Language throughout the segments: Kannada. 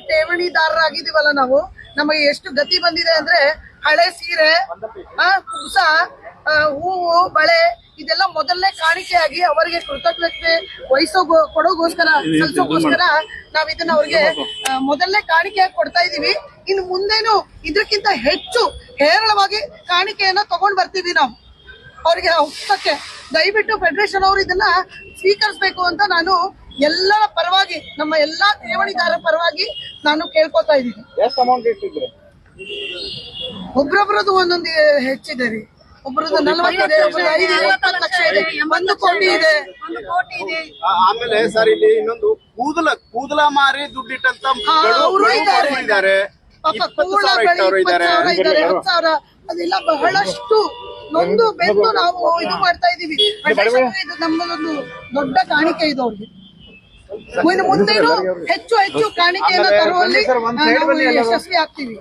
ಠೇವಣಿದಾರರಾಗಿದ್ದೀವಲ್ಲ ನಾವು, ನಮಗೆ ಎಷ್ಟು ಗತಿ ಬಂದಿದೆ ಅಂದ್ರೆ ಹಳೆ ಸೀರೆ, ಕುಸ, ಹೂವು, ಬಳೆ ಇದೆಲ್ಲ ಮೊದಲನೇ ಕಾಣಿಕೆಯಾಗಿ ಅವರಿಗೆ ಕೃತಜ್ಞತೆ ಕೊಡೋಗೋಸ್ಕರ ಸಲ್ಲಿಸೋಗೋಸ್ಕರ ನಾವ್ ಇದನ್ನ ಅವ್ರಿಗೆ ಮೊದಲನೇ ಕಾಣಿಕೆಯಾಗಿ ಕೊಡ್ತಾ ಇದೀವಿ. ಇನ್ನು ಮುಂದೇನು ಇದಕ್ಕಿಂತ ಹೆಚ್ಚು ಹೇರಳವಾಗಿ ಕಾಣಿಕೆಯನ್ನ ತಗೊಂಡ್ ಬರ್ತೀವಿ ನಾವು ಅವ್ರಿಗೆ ಹುಟ್ಟಕ್ಕೆ. ದಯವಿಟ್ಟು ಫೆಡರೇಷನ್ ಅವರು ಇದನ್ನ ಸ್ವೀಕರಿಸಬೇಕು ಅಂತ ನಾನು ಎಲ್ಲರ ಪರವಾಗಿ, ನಮ್ಮ ಎಲ್ಲಾ ಠೇವಣಿದಾರರ ಪರವಾಗಿ ನಾನು ಕೇಳ್ಕೊತಾ ಇದ್ದೀನಿ. ಎಷ್ಟು ಅಮೌಂಟ್ ಇಟ್ಟಿದ್ರೆ? ಒಬ್ರೊಬ್ರದ್ದು ಒಂದೊಂದು ಹೆಚ್ಚಿದೆ ರೀ. ಒಬ್ರದ್ದು 40 ಇದೆ, 20 ಲಕ್ಷ ಇದೆ, 1 ಕೋಟಿ ಇದೆ. ಆಮೇಲೆ ಸರ್ ಇಲ್ಲಿ ಇನ್ನೊಂದು ಕೂದಲ ಮಾರಿ ದುಡ್ಡಿಟ್ಟಂತ ಇದ್ದಾರೆ, ಪಾಪ ಕೂಳ ಬಳಿ 10,000 ಅದೆಲ್ಲ ಬಹಳಷ್ಟು ನೊಂದು ಬೆಂದು ನಾವು ಇದು ಮಾಡ್ತಾ ಇದೀವಿ. ಇದು ನಮ್ಮದೊಂದು ದೊಡ್ಡ ಕಾಣಿಕೆ ಇದು ಅವ್ರಿಗೆ. ಇನ್ನು ಮುಂದೇನು ಹೆಚ್ಚು ಹೆಚ್ಚು ಕಾಣಿಕೆಯನ್ನು ತರುವಲ್ಲಿ ನಾವು ಯಶಸ್ವಿ ಆಗ್ತೀವಿ.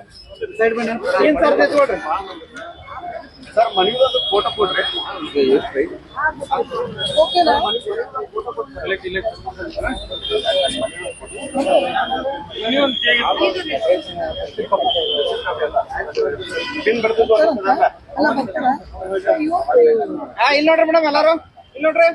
ಸರ್ ಮನೆಯೊಂದು ಫೋಟೋ ಕೊಡ್ರಿ. ಓಕೆನಾ? ಇಲ್ಲಿ ನೋಡ್ರಿ ಮೇಡಮ್, ಎಲ್ಲಾರು ಇಲ್ಲಿ ನೋಡ್ರಿ.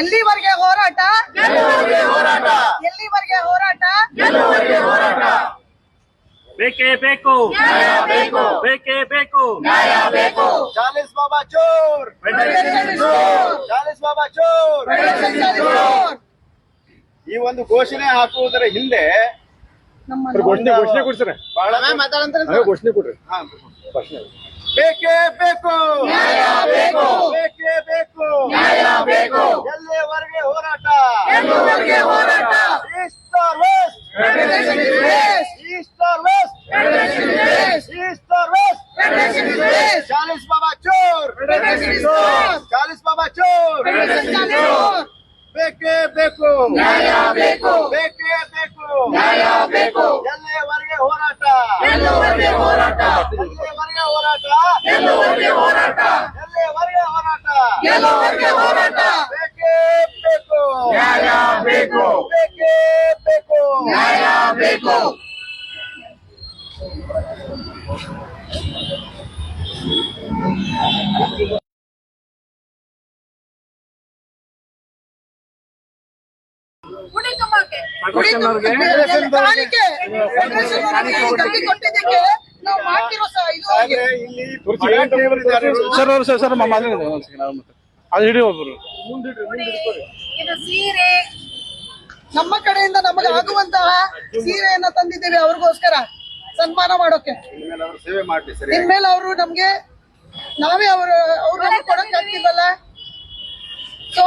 ಎಲ್ಲಿವರೆಗೆ ಹೋರಾಟ? ಎಲ್ಲಿವರೆಗೆ ಹೋರಾಟ? ಬೇಕೇ ಬೇಕು, ಬೇಕೇ ಬೇಕು. ಚಾಲಿಸ್ ಬಾಬಾ ಚೋರ್, ಚಾಲಿಸ್ ಬಾಬಾ ಚೋರ್. ಈ ಒಂದು ಘೋಷಣೆ ಹಾಕುವುದರ ಹಿಂದೆ ಘೋಷಣೆ ಕೊಡ್ತಾರೆ, ಘೋಷಣೆ ಕೊಡ್ರಿ. ಬೇಕೇ ಬೇಕು, ಬೇಕೇ ಬೇಕು, ಎಲ್ಲಿವರೆಗೆ ಹೋರಾಟ? East or west, east or west, east or west. ಚಾಲಿಸ್ ಬಾಬಾ ಚೋರ್, ಚಾಲಿಸ್ ಬಾಬಾ ಚೋರ್. ಬೇಕೇ ಬೇಕು, ಬೇಕೇ ಬೇಕು, ಎಲ್ಲಿವರೆಗೆ ಹೋರಾಟ? ಎಲ್ಲಿವರೆಗೆ ಹೋರಾಟ? ಎಲ್ಲಿವರೆಗೆ ಹೋರಾಟ? ಎಲ್ಲಿವರೆಗೆ ಹೋರಾಟ? ಬೇಕೇ ಬೇಕು, ಬೇಕು, ಬೇಕೇ ಬೇಕು, ಬೇಕು. ಕೊಟ್ಟಿದ್ದಕ್ಕೆ ನಾವು ಮಾಡ್ತಿರೋ ನಮ್ಮ ಕಡೆಯಿಂದ ನಮಗೆ ಆಗುವಂತಹ ಸೀರೆಯನ್ನ ತಂದಿದ್ದೇವೆ ಅವ್ರಿಗೋಸ್ಕರ ಸನ್ಮಾನ ಮಾಡೋಕೆ. ಇನ್ಮೇಲೆ ಅವರು ನಮ್ಗೆ ನಾವೇ ಅವ್ರು ನಮ್ಗೆ ಕೊಡಕ್ ಆಗ್ತಿಲ್ವಲ್ಲ. ಸೊ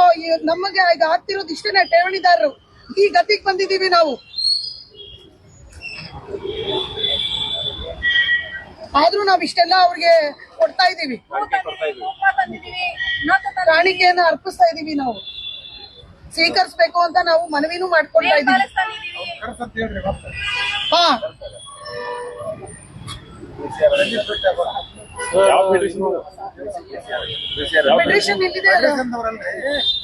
ನಮಗೆ ಈಗ ಆಗ್ತಿರೋದು ಇಷ್ಟೇನೆ, ಠೇವಣಿದಾರರು ಈ ಗತಿಗೆ ಬಂದಿದ್ದೀವಿ ನಾವು. ಆದ್ರೂ ನಾವ್ ಇಷ್ಟೆಲ್ಲ ಅವ್ರಿಗೆ ಕೊಡ್ತಾ ಇದೀವಿ, ಕಾಣಿಕೆಯನ್ನ ಅರ್ಪಿಸ್ತಾ ಇದೀವಿ. ನಾವು ಸ್ವೀಕರಿಸ್ಬೇಕು ಅಂತ ನಾವು ಮನವಿನೂ ಮಾಡ್ಕೊಳ್ತಾ ಇದೀವಿ. ಹಾ, ಫೆಡರೇಷನ್ ಇಲ್ಲಿದೆ.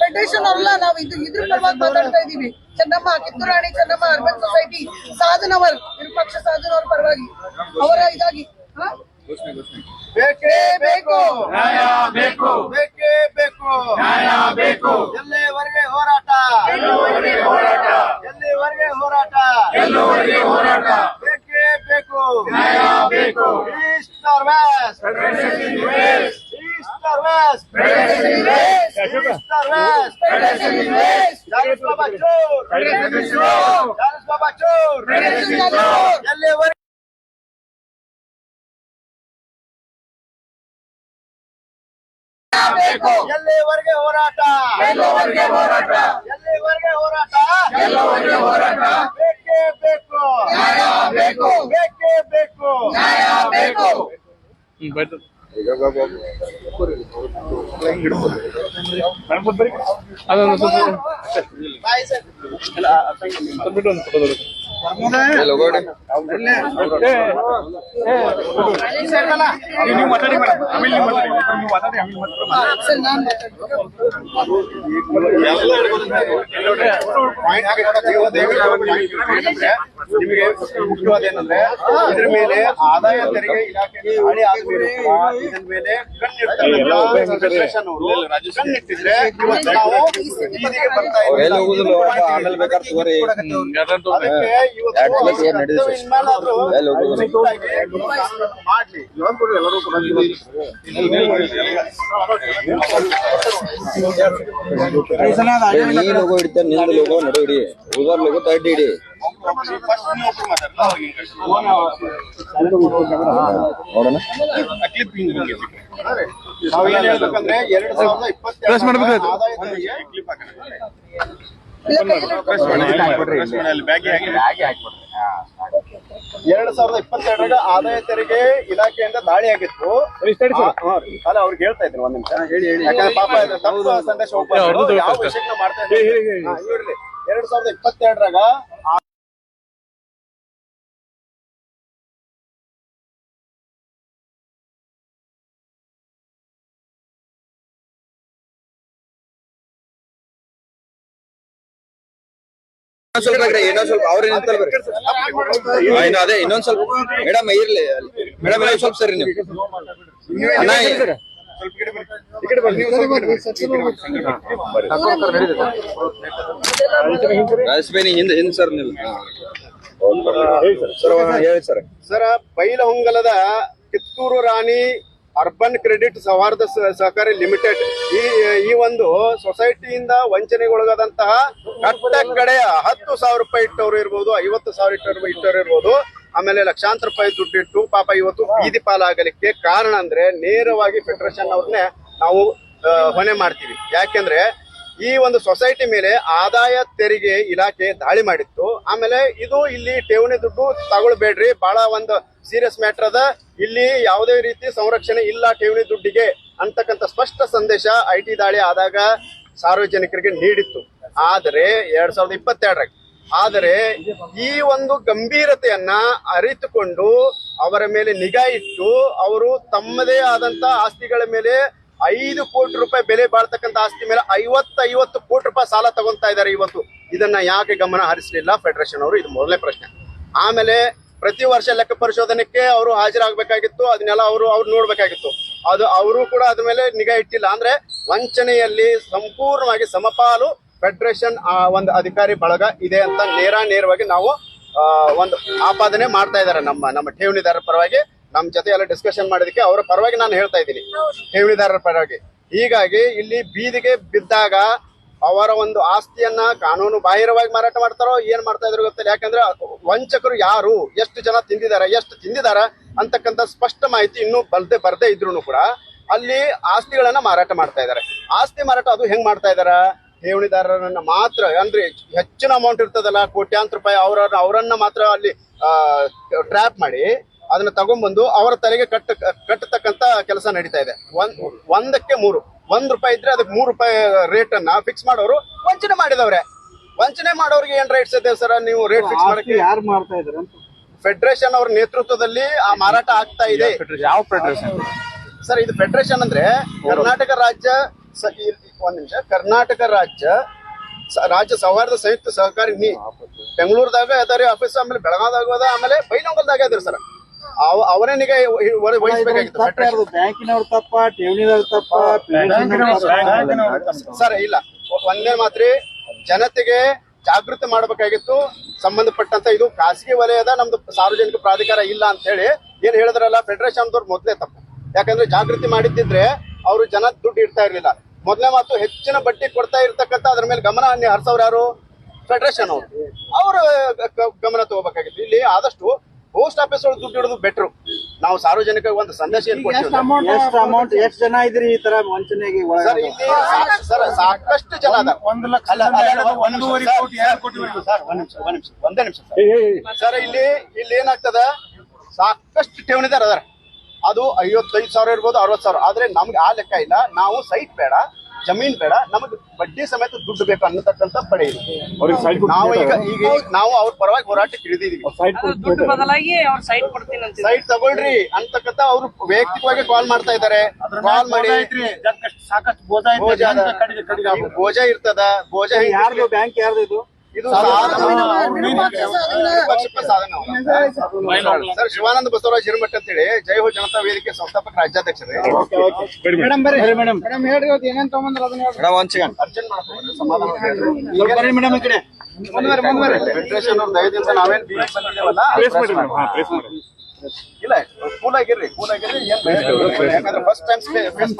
ಫೆಡರೇಷನ್ ಅವರಲ್ಲ, ನಾವು ಇದ್ರ ಪರವಾಗಿ ಮಾತಾಡ್ತಾ ಇದೀವಿ. ಚೆನ್ನಮ್ಮ, ಕಿತ್ತೂರಾಣಿ ಚೆನ್ನಮ್ಮ ಅರ್ಬನ್ ಸೊಸೈಟಿ, ಸಾಧನವರ್, ವಿರೂಪಾಕ್ಷ ಸಾಧನವರ್ ಪರವಾಗಿ ಅವರ ಇದಾಗಿ. ಬೇಕೇ ಬೇಕು, ಬೇಕು, ಬೇಕೇ ಬೇಕು, ಬೇಕು. ಎಲ್ಲಿವರೆಗೆ ಹೋರಾಟ? ಎಲ್ಲಿವರೆಗೆ ಹೋರಾಟ? ಬೇಕೇ ಬೇಕು, ಬೇಕು. East or west? East or west? East or west? ಚಾಲಿಸ್ ಬಾಬಾ ಚೋರ್, ಚಾಲಿಸ್ ಬಾಬಾ ಚೋರ್. ಎಲ್ಲಿವರೆಗೆ? ಎಲ್ಲಿವರೆಗೆ ಹೋರಾಟ? ಎಲ್ಲಿವರೆಗೆ ಹೋರಾಟ? ಬೇಕೇ ಬೇಕು, ಬೇಕೇ ಬೇಕು. ನಿಮಗೆ ಮುಖ್ಯವಾದ ಏನಂದ್ರೆ ಇದ್ರ ಮೇಲೆ ಆದಾಯ ತೆರಿಗೆ ಇಲಾಖೆ ದಾಳಿ ಆದ್ಮೇಲೆ ಇದ್ರ ಮೇಲೆ ಕಣ್ಣಿಟ್ಟಿದ್ರೆ ಇವತ್ತು ನಾವು ಬೀದಿಗೆ ಬರ್ತಾ ಇದ್ದೀವಿ. ಆಮೇಲೆ ಬೇಕಾದ್ರೆ ತಗೋರಿ ಅದಕ್ಕೆ ಇವತ್ತು ಇನ್ಮೇಲಾದ್ರೂ ಮಾಡ್ಲಿ. ನೀ ಲೋಗೋ ಹಿಡಿತ ನಿಂದ ಲೋಗೋ ನಡು ಹಿಡಿ ಉದರ್ ಲೋಗೋ ತಡ್ಡಿ ಹಿಡಿ ನೋಡೋಣ ನಾವೇನ್ ಹೇಳ್ಬೇಕಂದ್ರೆ 2022 ಆದಾಯ ತೆರಿಗೆ 2022 ಆದಾಯ ತೆರಿಗೆ ಇಲಾಖೆಯಿಂದ ದಾಳಿ ಆಗಿತ್ತು. ಅಲ್ಲ ಅವ್ರಿಗೆ ಹೇಳ್ತಾ ಇದ್ದೀನಿ ಒಂದ್ ನಿಮಿಷ, ಯಾಕಂದ್ರೆ ಪಾಪ ಇದು ತಪ್ಪು ಸಂದೇಶ ಹೋಗ್ಬಾರ್ದು. ಯಾವ ವಿಷಯಕ್ಕೆ ಮಾಡ್ತಾ ಇದ್ದೀನಿ 2022 ಸ್ವಲ್ಪ ಇನ್ನೊಂದ್ ಸ್ವಲ್ಪ ಅವ್ರ ನಿಂತಲ್ ಬರ್ರಿ ಅದೇ ಇನ್ನೊಂದ್ ಸ್ವಲ್ಪ ಮೇಡಮ್ ಇರ್ಲಿ ಮೇಡಮ್ ಇನ್ನೊಂದ್ ಸ್ವಲ್ಪ ಸರಿ ನೀವು ಅಣ್ಣ ರಾಜಸ್ಬೇನಿ ಹಿಂದ್ ಹಿಂದ್ ಸರ್ ನೀವು ಹೇಳಿ sir. Sir, ಬೈಲಹೊಂಗಲದ Kittur Rani urban credit ಸೌಹಾರ್ದ ಸಹಕಾರಿ ಲಿಮಿಟೆಡ್ ಈ ಒಂದು ಸೊಸೈಟಿಯಿಂದ ವಂಚನೆಗೊಳಗಾದಂತಹ ಕಟ್ಟ ಕಡೆಯ 10,000 ರೂಪಾಯಿ ಇಟ್ಟವರು ಇರ್ಬೋದು, 50,000 ಇಟ್ಟವರು ಇರ್ಬೋದು, ಆಮೇಲೆ ಲಕ್ಷಾಂತರ ರೂಪಾಯಿ ದುಡ್ಡಿಟ್ಟು ಪಾಪ ಇವತ್ತು ಬೀದಿ ಪಾಲಾಗಲಿಕ್ಕೆ ಕಾರಣ ಅಂದ್ರೆ ನೇರವಾಗಿ ಫೆಡರೇಷನ್ ಅವ್ರನ್ನೇ ನಾವು ಹೊಣೆ ಮಾಡ್ತೀವಿ. ಯಾಕೆಂದ್ರೆ ಈ ಒಂದು ಸೊಸೈಟಿ ಮೇಲೆ ಆದಾಯ ತೆರಿಗೆ ಇಲಾಖೆ ದಾಳಿ ಮಾಡಿತ್ತು. ಆಮೇಲೆ ಇದು ಇಲ್ಲಿ ಠೇವಣಿ ದುಡ್ಡು ತಗೊಳ್ಬೇಡ್ರಿ, ಬಹಳ ಒಂದು ಸೀರಿಯಸ್ ಮ್ಯಾಟರ್ ಅದ, ಇಲ್ಲಿ ಯಾವುದೇ ರೀತಿ ಸಂರಕ್ಷಣೆ ಇಲ್ಲ ಠೇವಣಿ ದುಡ್ಡಿಗೆ ಅಂತಕ್ಕಂಥ ಸ್ಪಷ್ಟ ಸಂದೇಶ IT ದಾಳಿ ಆದಾಗ ಸಾರ್ವಜನಿಕರಿಗೆ ನೀಡಿತ್ತು. ಆದರೆ 2022 ಆದರೆ ಈ ಒಂದು ಗಂಭೀರತೆಯನ್ನ ಅರಿತುಕೊಂಡು ಅವರ ಮೇಲೆ ನಿಗಾ ಇಟ್ಟು ಅವರು ತಮ್ಮದೇ ಆದಂತ ಆಸ್ತಿಗಳ ಮೇಲೆ 5 ಕೋಟಿ ರೂಪಾಯಿ ಬೆಲೆ ಬಾಳ್ತಕ್ಕಂಥ ಆಸ್ತಿ ಮೇಲೆ 50 ಕೋಟಿ ರೂಪಾಯಿ ಸಾಲ ತಗೊಂತಾ ಇದ್ದಾರೆ. ಇವತ್ತು ಇದನ್ನ ಯಾಕೆ ಗಮನ ಹರಿಸಲಿಲ್ಲ ಫೆಡರೇಷನ್ ಅವರು? ಇದು ಮೊದಲನೇ ಪ್ರಶ್ನೆ. ಆಮೇಲೆ ಪ್ರತಿ ವರ್ಷ ಲೆಕ್ಕ ಪರಿಶೋಧನೆಗೆ ಅವರು ಹಾಜರಾಗಬೇಕಾಗಿತ್ತು, ಅದನ್ನೆಲ್ಲ ಅವರು ನೋಡ್ಬೇಕಾಗಿತ್ತು. ಅದು ಅವರು ಕೂಡ ಅದ್ರ ಮೇಲೆ ನಿಗಾ ಇಟ್ಟಿಲ್ಲ. ಅಂದ್ರೆ ವಂಚನೆಯಲ್ಲಿ ಸಂಪೂರ್ಣವಾಗಿ ಸಮಪಾಲು ಫೆಡರೇಷನ್ ಒಂದು ಅಧಿಕಾರಿ ಬಳಗ ಇದೆ ಅಂತ ನೇರವಾಗಿ ನಾವು ಒಂದು ಆಪಾದನೆ ಮಾಡ್ತಾ ಇದ್ದಾರೆ ನಮ್ಮ ಠೇವಣಿದಾರರ ಪರವಾಗಿ. ನಮ್ಮ ಜೊತೆ ಎಲ್ಲ ಡಿಸ್ಕಷನ್ ಮಾಡೋದಕ್ಕೆ ಅವರ ಪರವಾಗಿ ನಾನು ಹೇಳ್ತಾ ಇದ್ದೀನಿ, ಠೇವಣಿದಾರರ ಪರವಾಗಿ. ಹೀಗಾಗಿ ಇಲ್ಲಿ ಬೀದಿಗೆ ಬಿದ್ದಾಗ ಅವರ ಒಂದು ಆಸ್ತಿಯನ್ನ ಕಾನೂನು ಬಾಹಿರವಾಗಿ ಮಾರಾಟ ಮಾಡ್ತಾರೋ ಏನ್ ಮಾಡ್ತಾ ಇದ್ರು ಗೊತ್ತಿಲ್ಲ. ಯಾಕಂದ್ರೆ ವಂಚಕರು ಯಾರು, ಎಷ್ಟು ಜನ ತಿಂದಿದಾರ ಅಂತಕ್ಕಂಥ ಸ್ಪಷ್ಟ ಮಾಹಿತಿ ಇನ್ನೂ ಬರ್ದೇ ಇದ್ರು ಕೂಡ ಅಲ್ಲಿ ಆಸ್ತಿಗಳನ್ನ ಮಾರಾಟ ಮಾಡ್ತಾ ಇದ್ದಾರೆ. ಆಸ್ತಿ ಮಾರಾಟ ಅದು ಹೆಂಗ್ ಮಾಡ್ತಾ ಇದಾರ? ಠೇವಣಿದಾರರನ್ನ ಮಾತ್ರ, ಅಂದ್ರೆ ಹೆಚ್ಚಿನ ಅಮೌಂಟ್ ಇರ್ತದಲ್ಲ, ಕೋಟ್ಯಾಂತರ ರೂಪಾಯಿ, ಅವರನ್ನ ಮಾತ್ರ ಅಲ್ಲಿ ಟ್ರ್ಯಾಪ್ ಮಾಡಿ ಅದನ್ನ ತಗೊಂಡ್ಬಂದು ಅವರ ತಲೆಗೆ ಕಟ್ಟತಕ್ಕಂತ ಕೆಲಸ ನಡೀತಾ ಇದೆ. ಒಂದಕ್ಕೆ 3 1 ರೂಪಾಯಿ ಇದ್ರೆ ಅದಕ್ಕೆ 3 ರೂಪಾಯಿ ರೇಟ್ ಅನ್ನ ಫಿಕ್ಸ್ ಮಾಡೋರು ವಂಚನೆ ಮಾಡಿದವ್ರೆ. ವಂಚನೆ ಮಾಡೋರಿಗೆ ಏನ್ ರೈಟ್ಸ್ ಇದೆ ಸರ್? ನೀವು ರೇಟ್ ಫಿಕ್ಸ್ ಮಾಡಕ್ಕೆ ಯಾರು ಮಾಡ್ತಾ ಇದಾರೆ? ಫೆಡರೇಷನ್ ಅವ್ರ ನೇತೃತ್ವದಲ್ಲಿ ಆ ಮಾರಾಟ ಆಗ್ತಾ ಇದೆ. ಯಾವ ಫೆಡರೇಷನ್ ಸರ್? ಇದು ಫೆಡರೇಷನ್ ಅಂದ್ರೆ ಕರ್ನಾಟಕ ರಾಜ್ಯ, ಒಂದ್ ನಿಮಿಷ, ಕರ್ನಾಟಕ ರಾಜ್ಯ ಸೌಹಾರ್ದ ಸಂಯುಕ್ತ ಸಹಕಾರಿ ಬೆಂಗಳೂರದಾಗ ಅದಾರಿ ಆಫೀಸ್, ಆಮೇಲೆ ಬೆಳಗಾವದಾಗ ಅದ, ಆಮೇಲೆ ಬೈಲಹೊಂಗಲದಾಗ ಅದ್ರಿ ಸರ್. ಅವರೇ ನಿಗಾ ವಹಿಸಬೇಕಾಗಿತ್ತು. ಬ್ಯಾಂಕಿನವ್ರ ತಪ್ಪ, ಠೇವಣಿದವ್ರ ತಪ್ಪ, ಸರ್ ಇಲ್ಲ, ಒಂದೇ ಮಾತ್ರ ಜನತೆಗೆ ಜಾಗೃತಿ ಮಾಡಬೇಕಾಗಿತ್ತು. ಸಂಬಂಧಪಟ್ಟಂತ ಇದು ಖಾಸಗಿ ವಲಯದ ನಮ್ದು ಸಾರ್ವಜನಿಕ ಪ್ರಾಧಿಕಾರ ಇಲ್ಲ ಅಂತ ಹೇಳಿ ಏನ್ ಹೇಳಿದ್ರಲ್ಲ ಫೆಡರೇಷನ್ ದವ್ರು ಮೊದಲೇ ತಪ್ಪು. ಯಾಕಂದ್ರೆ ಜಾಗೃತಿ ಮಾಡಿದ್ದಿದ್ರೆ ಅವರು ಜನ ದುಡ್ಡು ಇಡ್ತಾ ಇರ್ಲಿಲ್ಲ. ಮೊದಲನೇ ಮಾತು, ಹೆಚ್ಚಿನ ಬಡ್ಡಿ ಕೊಡ್ತಾ ಇರ್ತಕ್ಕಂಥ ಅದ್ರ ಮೇಲೆ ಗಮನ ಹರಿಸೋರು ಯಾರು? ಫೆಡರೇಷನ್ ಅವರು ಗಮನ ತಗೋಬೇಕಾಗಿತ್ತು. ಇಲ್ಲಿ ಆದಷ್ಟು ಪೋಸ್ಟ್ ಆಫೀಸ್ ಒಳಗೆ ದುಡ್ಡು ಇಡೋದು ಬೆಟ್ರು. ನಾವು ಸಾರ್ವಜನಿಕ ಒಂದು ಸಂದೇಶ ಏನ್ ಕೊಡ್ತೀವಿ? ಎಷ್ಟು ಜನ ಇದ್ರಿ ಈ ತರ ವಂಚನೆಗೆ? ಸರ್ ಇಲ್ಲಿ ಸಾಕಷ್ಟು ಜನ ಅದ. 1 ಲಕ್ಷ ಒಂದೇ ನಿಮಿಷ ಸರ್. ಇಲ್ಲಿ ಏನಾಗ್ತದ, ಸಾಕಷ್ಟು ಠೇವಣಿದಾರ ಅದಾರ. ಅದು 55,000 ಇರ್ಬೋದು, 60,000. ಆದ್ರೆ ನಮ್ಗೆ ಆ ಲೆಕ್ಕ ಇಲ್ಲ. ನಾವು ಸೈಟ್ ಬೇಡ, ಜಮೀನ್ ಬೇಡ, ನಮಗೆ ಬಡ್ಡಿ ಸಮೇತ ದುಡ್ಡು ಬೇಕು ಅನ್ನತಕ್ಕಂಥ ಪಡೆ ಇದೆ. ನಾವು ಈಗ ನಾವು ಅವ್ರ ಪರವಾಗಿ ಹೋರಾಟಕ್ಕೆ ಇಳಿದಿದೀವಿ. ದುಡ್ಡು ಬದಲಾಗಿ ಅವ್ರ ಸೈಟ್ ಕೊಡ್ತೀನಿ ಅಂತ ಸೈಟ್ ತಗೊಳ್ರಿ ಅಂತಕ್ಕಂಥ ಅವ್ರು ವೈಯಕ್ತಿಕವಾಗಿ ಕಾಲ್ ಮಾಡ್ತಾ ಇದ್ದಾರೆ. ಕಾಲ್ ಮಾಡಿ ಸಾಕಷ್ಟು ಬೋಧ ಬೋಜ ಇರ್ತದ. ಬೋಜ ಯಾರ್ದು ಬ್ಯಾಂಕ್ ಯಾರ್ದು ಇದು? ಇದು ನಿಷ್ಪಕ್ಷಪಾತ ಸಾಧನ. ಸರ್, ಶಿವಾನಂದ ಬಸವರಾಜ್ ಹಿರಮಠ ಅಂತೇಳಿ ಜೈ ಹೋ ಜನತಾ ವೇದಿಕೆ ಸಂಸ್ಥಾಪಕ ರಾಜ್ಯಾಧ್ಯಕ್ಷರೇ. ಮೇಡಮ್ ಬರ್ರಿ ಮೇಡಮ್ ಹೇಳ್ರಿ ಇವತ್ತು ಏನೇನ್ ತಗೊಂಡ್ರ ಅದನ್ನ ಹೇಳ್ರಿ. ಮೇಡಮ್ ಒಂದ್ ಸೆಕೆಂಡ್ ಅರ್ಜೆಂಟ್ ಮಾಡ್ಕೊಂಡು ಸಮಾಧಾನ ಬರ್ರಿ ಮೇಡಮ್ ಈ ಕಡೆ ಮುಂದ್ವರಿ. ಫೆಡರೇಷನ್ ಅವ್ರ ದಯದಿಂದ ನಾವೇನ್ ಬೀದಿಗೆ ಬಂದಿದ್ದೇವಲ್ಲ, ಇಲ್ಲ ಕೂಲ್ ಆಗಿರ್ರಿ ಏನ್ ಭಯ ಇಲ್ಲ. ಯಾಕಂದ್ರೆ ಫಸ್ಟ್ ಟೈಮ್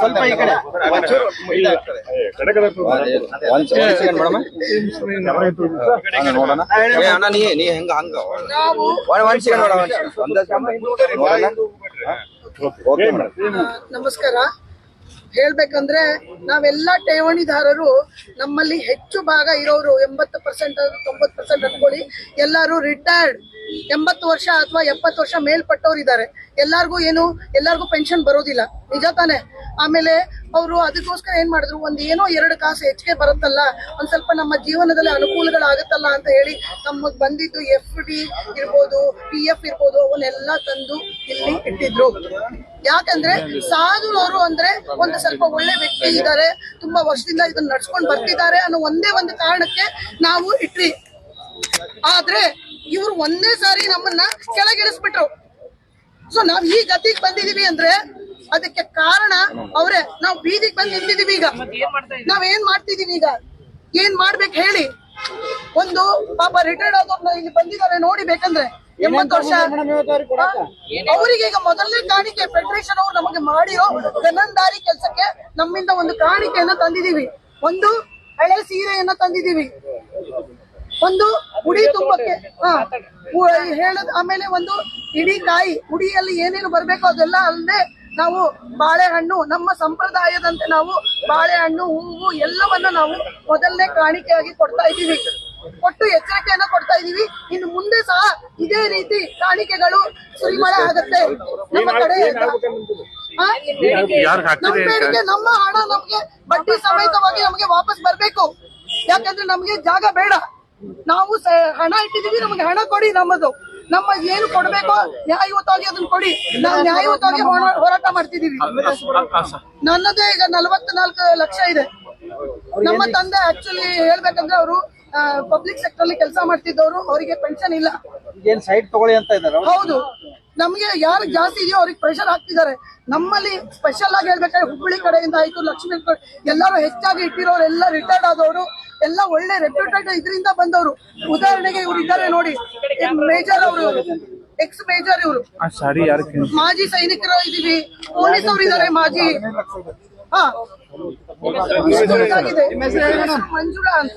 ಸ್ವಲ್ಪ ಈ ಕಡೆ ಒಂಚೂರು ಇದಾಗ್ತದೆ. ಒಂದ್ ಸೆಕೆಂಡ್ ಮೇಡಮ್ ನೋಡೋಣ. ಏ ಅಣ್ಣ ನೀ ಹೆಂಗ ಹಂಗ ನಾವು ಒಂದ್ ಸೆಕೆಂಡ್ ಮೇಡಮ್. Okay madam. ನಮಸ್ಕಾರ. ಹೇಳ್ಬೇಕಂದ್ರೆ ನಾವೆಲ್ಲ ಠೇವಣಿದಾರರು ನಮ್ಮಲ್ಲಿ ಹೆಚ್ಚು ಭಾಗ ಇರೋರು 80% 90% ಅನ್ಕೊಳ್ಳಿ, ಎಲ್ಲರೂ ರಿಟೈರ್ಡ್ 80 ವರ್ಷ ಅಥವಾ 70 ವರ್ಷ ಮೇಲ್ಪಟ್ಟವ್ರು ಇದ್ದಾರೆ. ಎಲ್ಲಾರ್ಗೂ ಪೆನ್ಷನ್ ಬರೋದಿಲ್ಲ, ನಿಜ ತಾನೆ? ಆಮೇಲೆ ಅವರು ಅದಕ್ಕೋಸ್ಕರ ಏನ್ ಮಾಡಿದ್ರು, ಏನೋ 2 ಕಾಸು ಹೆಚ್ಚಿಗೆ ಬರುತ್ತಲ್ಲ, ಒಂದ್ ಸ್ವಲ್ಪ ನಮ್ಮ ಜೀವನದಲ್ಲಿ ಅನುಕೂಲಗಳಾಗುತ್ತಲ್ಲ ಅಂತ ಹೇಳಿ ನಮಗ್ ಬಂದಿದ್ದು FD ಇರ್ಬೋದು, PF ಇರ್ಬೋದು, ಅವನ್ನೆಲ್ಲ ತಂದು ಇಲ್ಲಿ ಇಟ್ಟಿದ್ರು. ಯಾಕಂದ್ರೆ ಸಾಧುವರು ಅಂದ್ರೆ ಒಂದು ಸ್ವಲ್ಪ ಒಳ್ಳೆ ವ್ಯಕ್ತಿ ಇದ್ದಾರೆ, ತುಂಬಾ ವರ್ಷದಿಂದ ಇದನ್ನ ನಡ್ಸ್ಕೊಂಡ್ ಬರ್ತಿದ್ದಾರೆ ಅನ್ನೋ ಒಂದೇ ಒಂದು ಕಾರಣಕ್ಕೆ ನಾವು ಇಟ್ವಿ. ಆದ್ರೆ ಇವ್ರು ಒಂದೇ ಸಾರಿ ನಮ್ಮನ್ನ ಕೆಳಗಿಳಿಸ್ಬಿಟ್ರು. ಸೊ ನಾವ್ ಈ ಗತಿಗೆ ಬಂದಿದೀವಿ ಅಂದ್ರೆ ಅದಕ್ಕೆ ಕಾರಣ ಅವ್ರೆ. ನಾವು ಬೀದಿಗೆ ಬಂದು ನಿಂತಿದೀವಿ. ಈಗ ನಾವೇನ್ ಮಾಡ್ತಿದೀವಿ? ಈಗ ಏನ್ ಮಾಡ್ಬೇಕು ಹೇಳಿ? ಒಂದು ಪಾಪ ರಿಟೈರ್ಡ್ ಆದವ್ರನ್ನ ಇಲ್ಲಿ ಬಂದಿದ್ದಾರೆ ನೋಡಿ. ಬೇಕಂದ್ರೆ 80 ವರ್ಷ ಅವರಿಗೆ ಈಗ ಮೊದಲನೇ ಕಾಣಿಕೆ ಫೆಡರೇಷನ್ ಅವ್ರು ನಮಗೆ ಮಾಡಿರೋ ಗನಂದಾರಿ ಕೆಲಸಕ್ಕೆ ನಮ್ಮಿಂದ ಒಂದು ಕಾಣಿಕೆಯನ್ನ ತಂದಿದೀವಿ. ಒಂದು ಹಳೆ ಸೀರೆಯನ್ನ ತಂದಿದೀವಿ, ಒಂದು ಉಡಿ ತುಂಬಕ್ಕೆ ಹೇಳದ್, ಆಮೇಲೆ ಒಂದು ಇಡೀ ಕಾಯಿ ಉಡಿಯಲ್ಲಿ ಏನೇನು ಬರ್ಬೇಕೋ ಅದೆಲ್ಲ ಅಲ್ಲದೆ ನಾವು ಬಾಳೆಹಣ್ಣು, ನಮ್ಮ ಸಂಪ್ರದಾಯದಂತೆ ನಾವು ಬಾಳೆಹಣ್ಣು, ಹೂವು ಎಲ್ಲವನ್ನ ನಾವು ಮೊದಲನೇ ಕಾಣಿಕೆಯಾಗಿ ಕೊಡ್ತಾ ಇದ್ದೀವಿ. ಕೊಟ್ಟು ಎಚ್ಚರಿಕೆಯನ್ನ ಕೊಡ್ತಾ ಇದೀವಿ. ಇನ್ನು ಮುಂದೆ ಸಹ ಇದೇ ರೀತಿ ಕಾಣಿಕೆಗಳು ಸುರಿಮಳೆ ಆಗತ್ತೆ ನಮ್ಮ ಕಡೆಯಿಂದ. ನಮ್ಮ ಹಣ ನಮ್ಗೆ ಬಡ್ಡಿ ಸಮೇತವಾಗಿ ನಮಗೆ ವಾಪಸ್ ಬರ್ಬೇಕು. ಯಾಕಂದ್ರೆ ನಮ್ಗೆ ಜಾಗ ಬೇಡ, ನಾವು ಹಣ ಇಟ್ಟಿದೀವಿ, ನಮ್ಗೆ ಹಣ ಕೊಡಿ. ನಮ್ಮ ಏನು ಕೊಡ್ಬೇಕೋ ನ್ಯಾಯಯುತವಾಗಿ ಅದನ್ನ ಕೊಡಿ. ನಾವು ನ್ಯಾಯಯುತವಾಗಿ ಹೋರಾಟ ಮಾಡ್ತಿದೀವಿ. ನನ್ನದೇ ಈಗ 44 ಲಕ್ಷ ಇದೆ. ನಮ್ಮ ತಂದೆ ಆಕ್ಚುಲಿ ಹೇಳ್ಬೇಕಂದ್ರೆ ಅವರು ಪಬ್ಲಿಕ್ ಸೆಕ್ಟರ್ ಅಲ್ಲಿ ಕೆಲಸ ಮಾಡ್ತಿದ್ದವರು, ಅವರಿಗೆ ಪೆನ್ಷನ್ ಇಲ್ಲ. ಏನ್ ಸೈಟ್ ತಗೊಳ್ಳಿ ಅಂತ ಇದಾರೆ? ಹೌದು. ನಮ್ಗೆ ಯಾರು ಜಾಸ್ತಿ ಇದೆಯೋ ಅವ್ರಿಗೆ ಪ್ರೆಷರ್ ಹಾಕ್ತಿದ್ದಾರೆ. ನಮ್ಮಲ್ಲಿ ಸ್ಪೆಷಲ್ ಆಗಿ ಹೇಳ್ಬೇಕಾದ್ರೆ ಹುಬ್ಬಳ್ಳಿ ಕಡೆಯಿಂದ ಆಯ್ತು, ಲಕ್ಷ್ಮೀ ಎಲ್ಲರೂ ಹೆಚ್ಚಾಗಿ ಇಟ್ಟಿರೋರು, ಎಲ್ಲ ರಿಟೈರ್ಡ್ ಆದವರು, ಎಲ್ಲ ಒಳ್ಳೆ ರೆಪ್ಯೂಟೆಡ್ ಇದರಿಂದ ಬಂದವರು. ಉದಾಹರಣೆಗೆ ಇವ್ರು ಇದ್ದಾರೆ ನೋಡಿ, ಮೇಜರ್ ಅವರು, ಎಕ್ಸ್ ಮೇಜರ್ ಇವರು, ಮಾಜಿ ಸೈನಿಕರು ಇದೀವಿ, ಪೊಲೀಸ್ ಅವರು ಇದ್ದಾರೆ, ಮಾಜಿ. ಹಾ, ಮಂಜುಳಾ ಅಂತ.